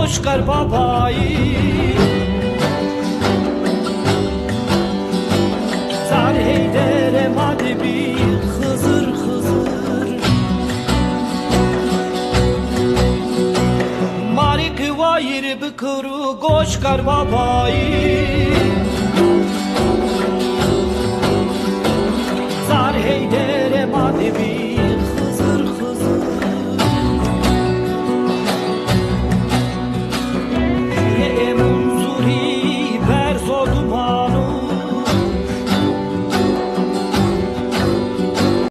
goşkar babayı. Zar heydere madbi Hızır Hızır. Marik vayir bıkuru goşkar babayı.